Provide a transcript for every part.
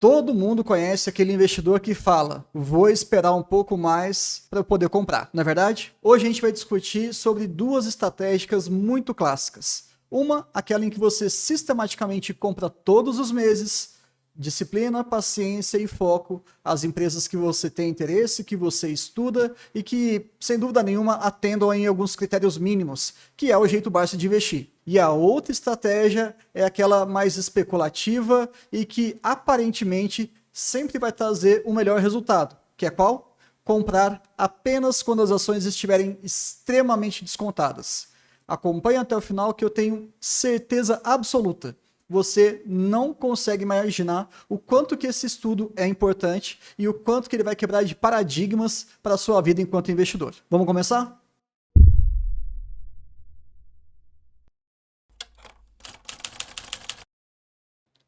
Todo mundo conhece aquele investidor que fala, vou esperar um pouco mais para eu poder comprar, não é verdade? Hoje a gente vai discutir sobre duas estratégicas muito clássicas. Uma, aquela em que você sistematicamente compra todos os meses, disciplina, paciência e foco, as empresas que você tem interesse, que você estuda e que, sem dúvida nenhuma, atendam em alguns critérios mínimos, que é o jeito Barça de investir. E a outra estratégia é aquela mais especulativa e que aparentemente sempre vai trazer o melhor resultado, que é qual? Comprar apenas quando as ações estiverem extremamente descontadas. Acompanhe até o final que eu tenho certeza absoluta. Você não consegue imaginar o quanto que esse estudo é importante e o quanto que ele vai quebrar de paradigmas para a sua vida enquanto investidor. Vamos começar?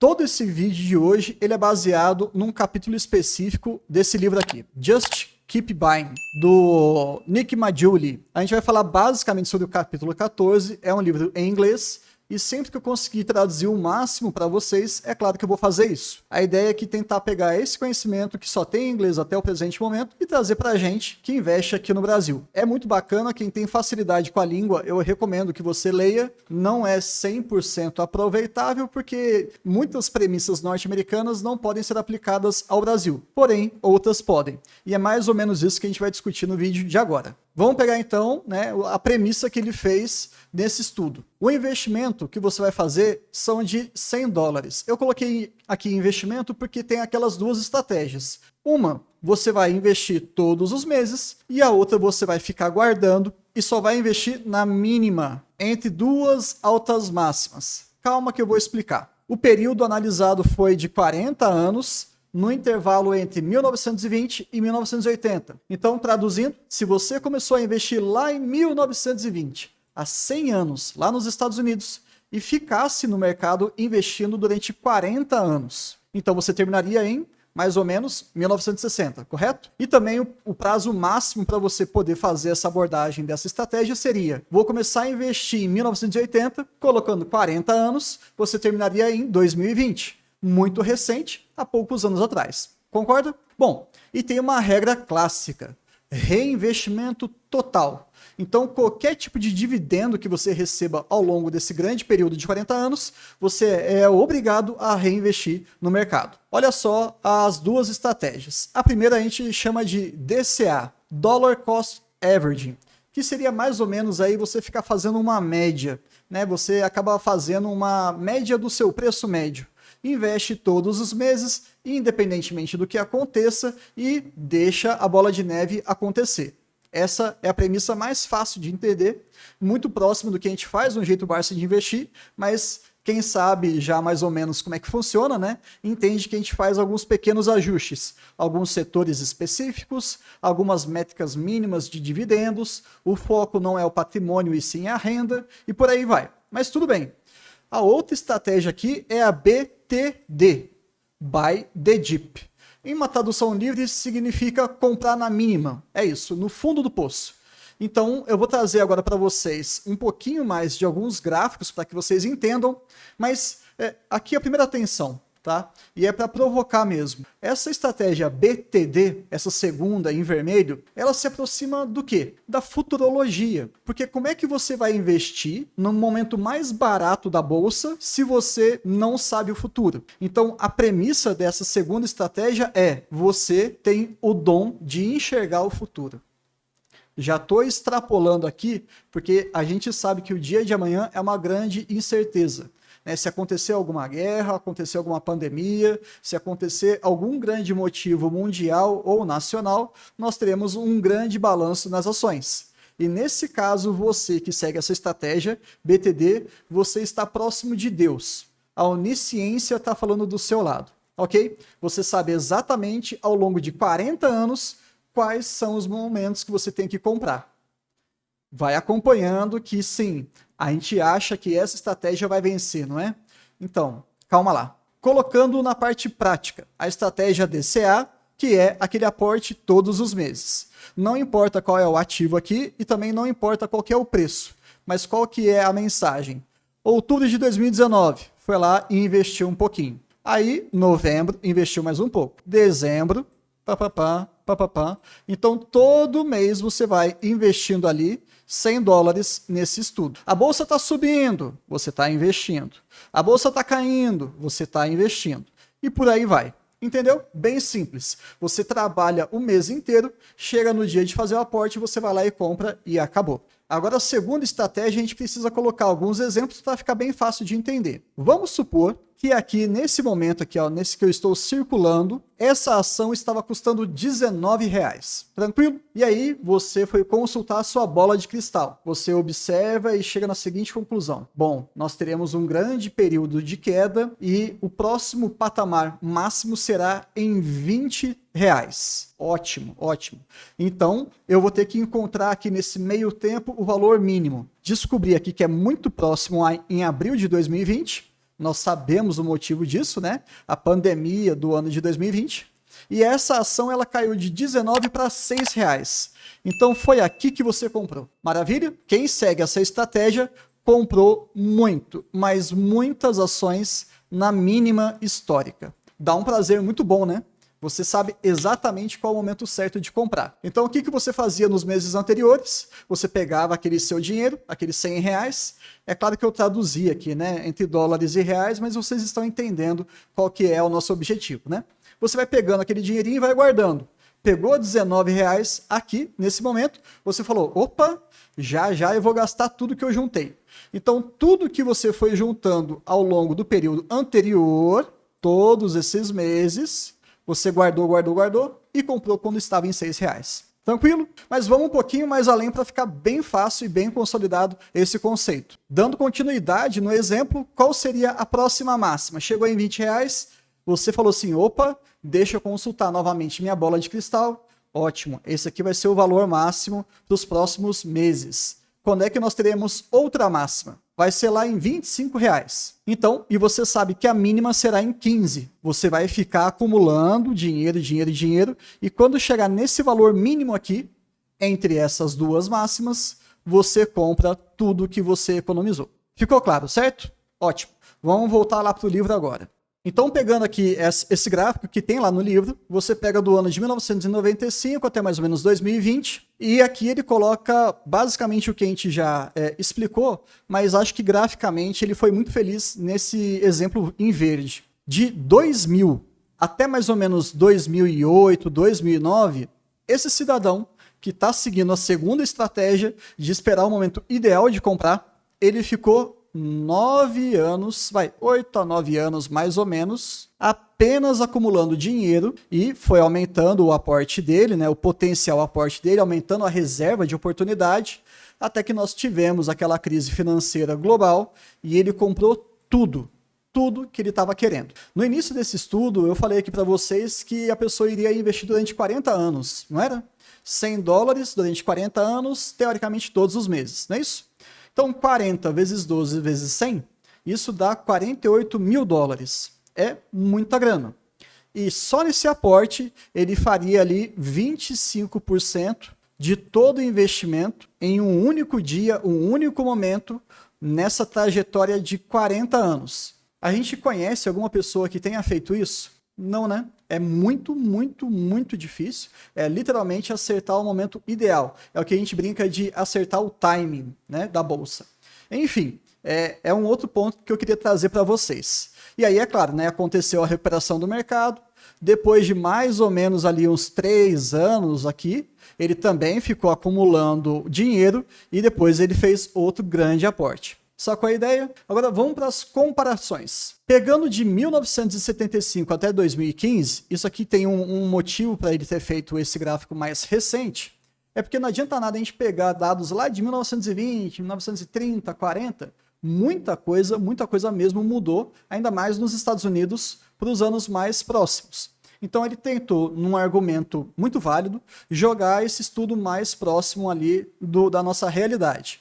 Todo esse vídeo de hoje ele é baseado num capítulo específico desse livro aqui, Just Keep Buying, do Nick Maggiulli. A gente vai falar basicamente sobre o capítulo 14, é um livro em inglês, e sempre que eu conseguir traduzir o máximo para vocês, é claro que eu vou fazer isso. A ideia é que tentar pegar esse conhecimento que só tem em inglês até o presente momento e trazer para a gente que investe aqui no Brasil. É muito bacana, quem tem facilidade com a língua, eu recomendo que você leia. Não é 100% aproveitável, porque muitas premissas norte-americanas não podem ser aplicadas ao Brasil. Porém, outras podem. E é mais ou menos isso que a gente vai discutir no vídeo de agora. Vamos pegar então, a premissa que ele fez nesse estudo. O investimento que você vai fazer são de $100. Eu coloquei aqui investimento porque tem aquelas duas estratégias. Uma, você vai investir todos os meses e a outra você vai ficar guardando e só vai investir na mínima, entre duas altas máximas. Calma que eu vou explicar. O período analisado foi de 40 anos, no intervalo entre 1920 e 1980. Então, traduzindo, se você começou a investir lá em 1920, há 100 anos, lá nos Estados Unidos, e ficasse no mercado investindo durante 40 anos, então você terminaria em mais ou menos 1960, correto? E também o prazo máximo para você poder fazer essa abordagem dessa estratégia seria, vou começar a investir em 1980, colocando 40 anos, você terminaria em 2020. Muito recente, há poucos anos atrás. Concorda? Bom, e tem uma regra clássica, reinvestimento total. Então, qualquer tipo de dividendo que você receba ao longo desse grande período de 40 anos, você é obrigado a reinvestir no mercado. Olha só as duas estratégias. A primeira a gente chama de DCA, Dollar Cost Averaging, que seria mais ou menos aí você ficar fazendo uma média, né? Você acaba fazendo uma média do seu preço médio. Investe todos os meses, independentemente do que aconteça, e deixa a bola de neve acontecer. Essa é a premissa mais fácil de entender, muito próximo do que a gente faz no jeito Barça de investir, mas quem sabe já mais ou menos como é que funciona, né? Entende que a gente faz alguns pequenos ajustes, alguns setores específicos, algumas métricas mínimas de dividendos, o foco não é o patrimônio e sim a renda, e por aí vai. Mas tudo bem. A outra estratégia aqui é a BTD, Buy the Dip. Em uma tradução livre, significa comprar na mínima. É isso, no fundo do poço. Então, eu vou trazer agora para vocês um pouquinho mais de alguns gráficos para que vocês entendam, mas aqui a primeira atenção, tá? E é para provocar mesmo. Essa estratégia BTD, essa segunda em vermelho, ela se aproxima do quê? Da futurologia. Porque como é que você vai investir no momento mais barato da bolsa se você não sabe o futuro? Então, a premissa dessa segunda estratégia é: você tem o dom de enxergar o futuro. Já estou extrapolando aqui, porque a gente sabe que o dia de amanhã é uma grande incerteza. Se acontecer alguma guerra, acontecer alguma pandemia, se acontecer algum grande motivo mundial ou nacional, nós teremos um grande balanço nas ações. E nesse caso, você que segue essa estratégia, BTD, você está próximo de Deus. A onisciência está falando do seu lado, ok? Você sabe exatamente, ao longo de 40 anos, quais são os momentos que você tem que comprar. Vai acompanhando que sim, a gente acha que essa estratégia vai vencer, não é? Então, calma lá. Colocando na parte prática, a estratégia DCA, que é aquele aporte todos os meses. Não importa qual é o ativo aqui e também não importa qual que é o preço, mas qual que é a mensagem. Outubro de 2019, foi lá e investiu um pouquinho. Aí, novembro, investiu mais um pouco. Dezembro, papapá, papapá. Então, todo mês você vai investindo ali $100 nesse estudo. A bolsa está subindo, você está investindo. A bolsa está caindo, você está investindo. E por aí vai. Entendeu? Bem simples. Você trabalha o mês inteiro, chega no dia de fazer o aporte, você vai lá e compra e acabou. Agora, a segunda estratégia, a gente precisa colocar alguns exemplos para ficar bem fácil de entender. Vamos supor que aqui, nesse momento aqui, ó, nesse que eu estou circulando, essa ação estava custando R$19. Tranquilo? E aí, você foi consultar a sua bola de cristal. Você observa e chega na seguinte conclusão. Bom, nós teremos um grande período de queda e o próximo patamar máximo será em R$20. Ótimo, ótimo. Então, eu vou ter que encontrar aqui nesse meio tempo o valor mínimo. Descobri aqui que é muito próximo em abril de 2020. Nós sabemos o motivo disso, né? A pandemia do ano de 2020. E essa ação ela caiu de 19 para R$6. Então foi aqui que você comprou. Maravilha? Quem segue essa estratégia comprou muito, mas muitas ações na mínima histórica. Dá um prazer muito bom, né? Você sabe exatamente qual é o momento certo de comprar. Então, o que você fazia nos meses anteriores? Você pegava aquele seu dinheiro, aqueles R$100. É claro que eu traduzi aqui, né, entre dólares e reais, mas vocês estão entendendo qual que é o nosso objetivo, né? Você vai pegando aquele dinheirinho e vai guardando. Pegou R$19 aqui, nesse momento, você falou, opa, já eu vou gastar tudo que eu juntei. Então, tudo que você foi juntando ao longo do período anterior, todos esses meses, você guardou e comprou quando estava em R$6. Tranquilo? Mas vamos um pouquinho mais além para ficar bem fácil e bem consolidado esse conceito. Dando continuidade no exemplo, qual seria a próxima máxima? Chegou em R$20, você falou assim, opa, deixa eu consultar novamente minha bola de cristal. Ótimo, esse aqui vai ser o valor máximo dos próximos meses. Quando é que nós teremos outra máxima? Vai ser lá em R$25. Então, e você sabe que a mínima será em 15. Você vai ficar acumulando dinheiro, e quando chegar nesse valor mínimo aqui, entre essas duas máximas, você compra tudo que você economizou. Ficou claro, certo? Ótimo. Vamos voltar lá para o livro agora. Então, pegando aqui esse gráfico que tem lá no livro, você pega do ano de 1995 até mais ou menos 2020, e aqui ele coloca basicamente o que a gente já explicou, mas acho que graficamente ele foi muito feliz nesse exemplo em verde. De 2000 até mais ou menos 2008, 2009, esse cidadão que está seguindo a segunda estratégia de esperar o momento ideal de comprar, ele ficou 9 anos, 8 a 9 anos mais ou menos, apenas acumulando dinheiro e foi aumentando o aporte dele, né, o potencial aporte dele, aumentando a reserva de oportunidade, até que nós tivemos aquela crise financeira global e ele comprou tudo que ele estava querendo. No início desse estudo, eu falei aqui para vocês que a pessoa iria investir durante 40 anos, não era? $100 durante 40 anos, teoricamente todos os meses, não é isso? Então, 40 vezes 12 vezes 100, isso dá $48 mil. É muita grana. E só nesse aporte, ele faria ali 25% de todo o investimento em um único dia, um único momento, nessa trajetória de 40 anos. A gente conhece alguma pessoa que tenha feito isso? Não, né? É muito difícil. É literalmente acertar o momento ideal. É o que a gente brinca de acertar o timing, né, da bolsa. Enfim, é um outro ponto que eu queria trazer para vocês. E aí, é claro, né, aconteceu a recuperação do mercado. Depois de mais ou menos ali uns 3 anos aqui, ele também ficou acumulando dinheiro e depois ele fez outro grande aporte. Sacou a ideia? Agora vamos para as comparações. Pegando de 1975 até 2015, isso aqui tem um motivo para ele ter feito esse gráfico mais recente, é porque não adianta nada a gente pegar dados lá de 1920, 1930, 40, muita coisa mesmo mudou, ainda mais nos Estados Unidos, para os anos mais próximos. Então ele tentou, num argumento muito válido, jogar esse estudo mais próximo ali da nossa realidade.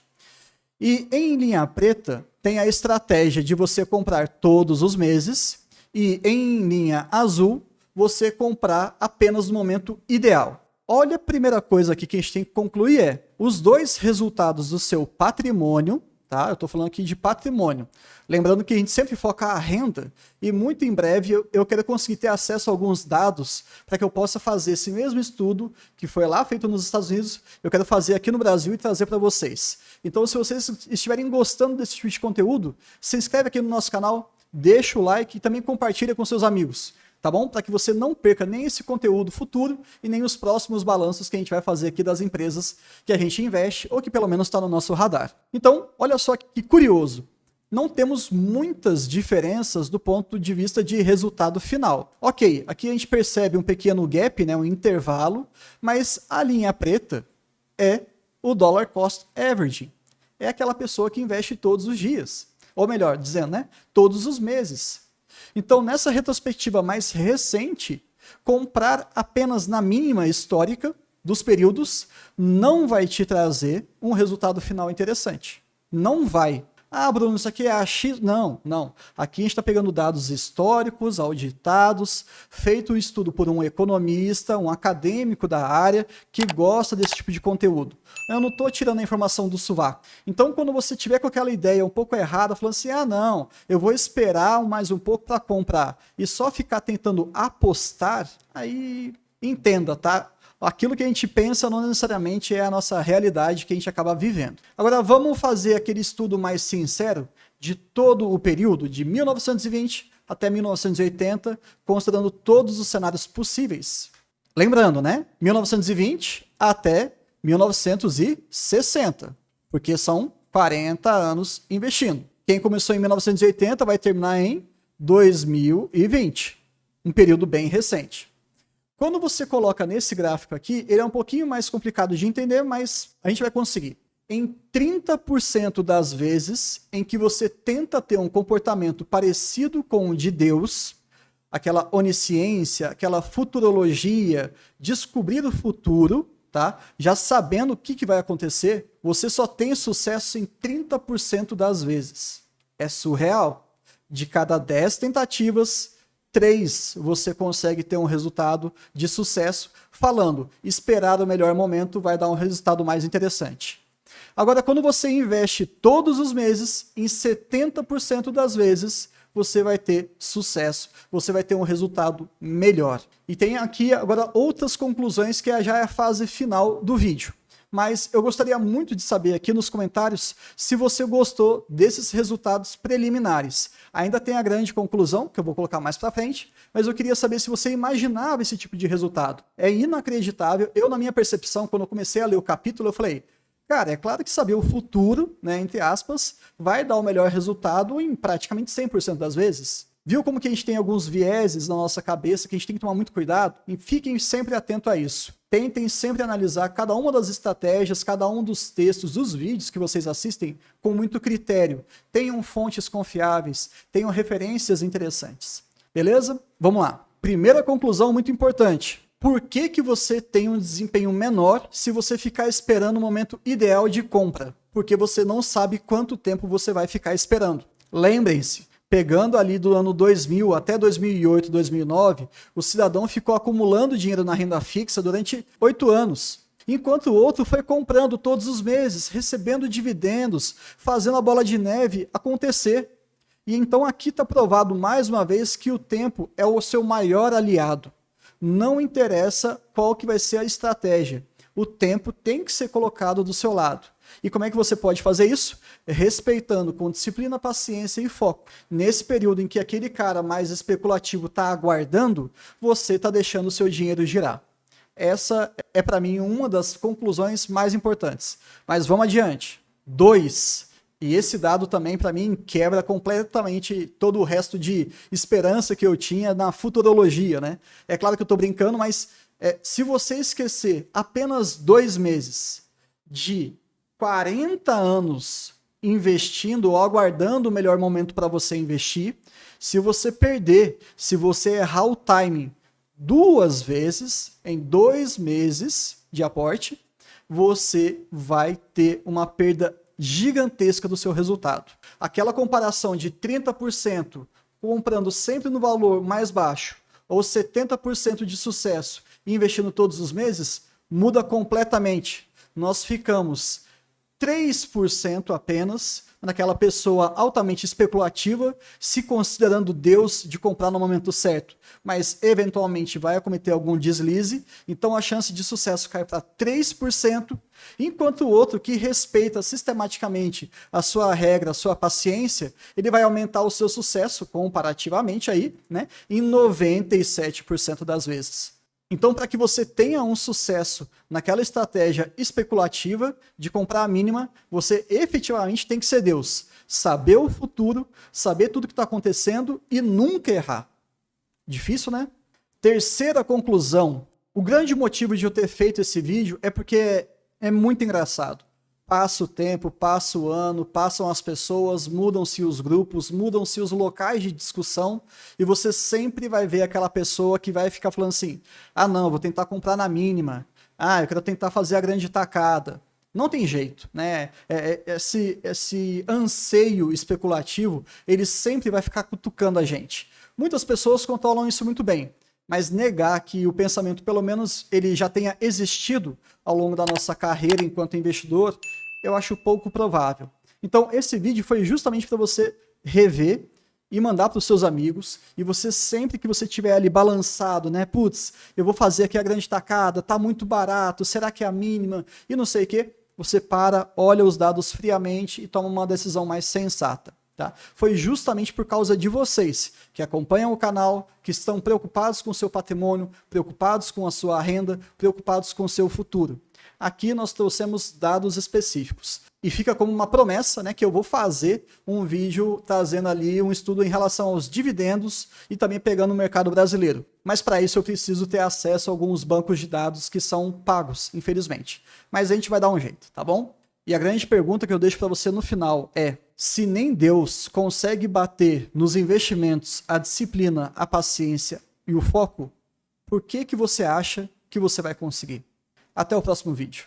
E em linha preta tem a estratégia de você comprar todos os meses e em linha azul você comprar apenas no momento ideal. Olha, a primeira coisa aqui que a gente tem que concluir os dois resultados do seu patrimônio tá? Eu estou falando aqui de patrimônio. Lembrando que a gente sempre foca a renda e muito em breve eu quero conseguir ter acesso a alguns dados para que eu possa fazer esse mesmo estudo que foi lá feito nos Estados Unidos, eu quero fazer aqui no Brasil e trazer para vocês. Então, se vocês estiverem gostando desse tipo de conteúdo, se inscreve aqui no nosso canal, deixa o like e também compartilha com seus amigos, tá bom? Para que você não perca nem esse conteúdo futuro e nem os próximos balanços que a gente vai fazer aqui das empresas que a gente investe ou que pelo menos está no nosso radar. Então, olha só que curioso. Não temos muitas diferenças do ponto de vista de resultado final. Ok, aqui a gente percebe um pequeno gap, né, um intervalo, mas a linha preta é o dollar cost averaging. É aquela pessoa que investe todos os dias. Ou melhor dizendo, né, todos os meses. Então, nessa retrospectiva mais recente, comprar apenas na mínima histórica dos períodos não vai te trazer um resultado final interessante. Não vai. Ah, Bruno, isso aqui é a X... Não. Aqui a gente está pegando dados históricos, auditados, feito o estudo por um economista, um acadêmico da área, que gosta desse tipo de conteúdo. Eu não estou tirando a informação do sovaco. Então, quando você tiver com aquela ideia um pouco errada, falando assim, ah, não, eu vou esperar mais um pouco para comprar, e só ficar tentando apostar, aí entenda, tá? Aquilo que a gente pensa não necessariamente é a nossa realidade que a gente acaba vivendo. Agora, vamos fazer aquele estudo mais sincero de todo o período, de 1920 até 1980, considerando todos os cenários possíveis. Lembrando, né? 1920 até 1960, porque são 40 anos investindo. Quem começou em 1980 vai terminar em 2020, um período bem recente. Quando você coloca nesse gráfico aqui, ele é um pouquinho mais complicado de entender, mas a gente vai conseguir. Em 30% das vezes em que você tenta ter um comportamento parecido com o de Deus, aquela onisciência, aquela futurologia, descobrir o futuro, tá? Já sabendo o que vai acontecer, você só tem sucesso em 30% das vezes. É surreal. De cada 10 tentativas, 3 você consegue ter um resultado de sucesso, falando, esperar o melhor momento vai dar um resultado mais interessante. Agora, quando você investe todos os meses, em 70% das vezes, você vai ter sucesso, você vai ter um resultado melhor. E tem aqui agora outras conclusões que já é a fase final do vídeo. Mas eu gostaria muito de saber aqui nos comentários se você gostou desses resultados preliminares. Ainda tem a grande conclusão, que eu vou colocar mais para frente, mas eu queria saber se você imaginava esse tipo de resultado. É inacreditável. Eu, na minha percepção, quando eu comecei a ler o capítulo, eu falei, cara, é claro que saber o futuro, né, entre aspas, vai dar o melhor resultado em praticamente 100% das vezes. Viu como que a gente tem alguns vieses na nossa cabeça que a gente tem que tomar muito cuidado? E fiquem sempre atentos a isso. Tentem sempre analisar cada uma das estratégias, cada um dos textos, dos vídeos que vocês assistem com muito critério. Tenham fontes confiáveis, tenham referências interessantes. Beleza? Vamos lá. Primeira conclusão muito importante. Por que que você tem um desempenho menor se você ficar esperando o momento ideal de compra? Porque você não sabe quanto tempo você vai ficar esperando. Lembrem-se, pegando ali do ano 2000 até 2008, 2009, o cidadão ficou acumulando dinheiro na renda fixa durante 8 anos, enquanto o outro foi comprando todos os meses, recebendo dividendos, fazendo a bola de neve acontecer. E então aqui está provado mais uma vez que o tempo é o seu maior aliado. Não interessa qual que vai ser a estratégia, o tempo tem que ser colocado do seu lado. E como é que você pode fazer isso? Respeitando com disciplina, paciência e foco. Nesse período em que aquele cara mais especulativo está aguardando, você está deixando o seu dinheiro girar. Essa é, para mim, uma das conclusões mais importantes. Mas vamos adiante. 2. E esse dado também, para mim, quebra completamente todo o resto de esperança que eu tinha na futurologia, né? É claro que eu estou brincando, mas se você esquecer apenas 2 meses de 40 anos investindo ou aguardando o melhor momento para você investir, se você perder, se você errar o timing 2 vezes, em 2 meses de aporte, você vai ter uma perda gigantesca do seu resultado. Aquela comparação de 30% comprando sempre no valor mais baixo ou 70% de sucesso e investindo todos os meses, muda completamente. Nós ficamos 3% apenas naquela pessoa altamente especulativa, se considerando Deus de comprar no momento certo, mas eventualmente vai cometer algum deslize, então a chance de sucesso cai para 3%, enquanto o outro que respeita sistematicamente a sua regra, a sua paciência, ele vai aumentar o seu sucesso comparativamente aí, né, em 97% das vezes. Então, para que você tenha um sucesso naquela estratégia especulativa de comprar a mínima, você efetivamente tem que ser Deus. Saber o futuro, saber tudo que está acontecendo e nunca errar. Difícil, né? Terceira conclusão. O grande motivo de eu ter feito esse vídeo é porque é muito engraçado. Passa o tempo, passa o ano, passam as pessoas, mudam-se os grupos, mudam-se os locais de discussão e você sempre vai ver aquela pessoa que vai ficar falando assim, ah não, vou tentar comprar na mínima, ah, eu quero tentar fazer a grande tacada. Não tem jeito, né? Esse anseio especulativo, ele sempre vai ficar cutucando a gente. Muitas pessoas controlam isso muito bem, mas negar que o pensamento, pelo menos, ele já tenha existido ao longo da nossa carreira enquanto investidor, eu acho pouco provável. Então, esse vídeo foi justamente para você rever e mandar para os seus amigos, e você sempre que você estiver ali balançado, né, putz, eu vou fazer aqui a grande tacada, tá muito barato, será que é a mínima, e não sei o quê, você para, olha os dados friamente e toma uma decisão mais sensata. Tá? Foi justamente por causa de vocês que acompanham o canal, que estão preocupados com o seu patrimônio, preocupados com a sua renda, preocupados com o seu futuro. Aqui nós trouxemos dados específicos. E fica como uma promessa, né, que eu vou fazer um vídeo trazendo ali um estudo em relação aos dividendos e também pegando o mercado brasileiro. Mas para isso eu preciso ter acesso a alguns bancos de dados que são pagos, infelizmente. Mas a gente vai dar um jeito, tá bom? E a grande pergunta que eu deixo para você no final é: se nem Deus consegue bater nos investimentos a disciplina, a paciência e o foco, por que você acha que você vai conseguir? Até o próximo vídeo.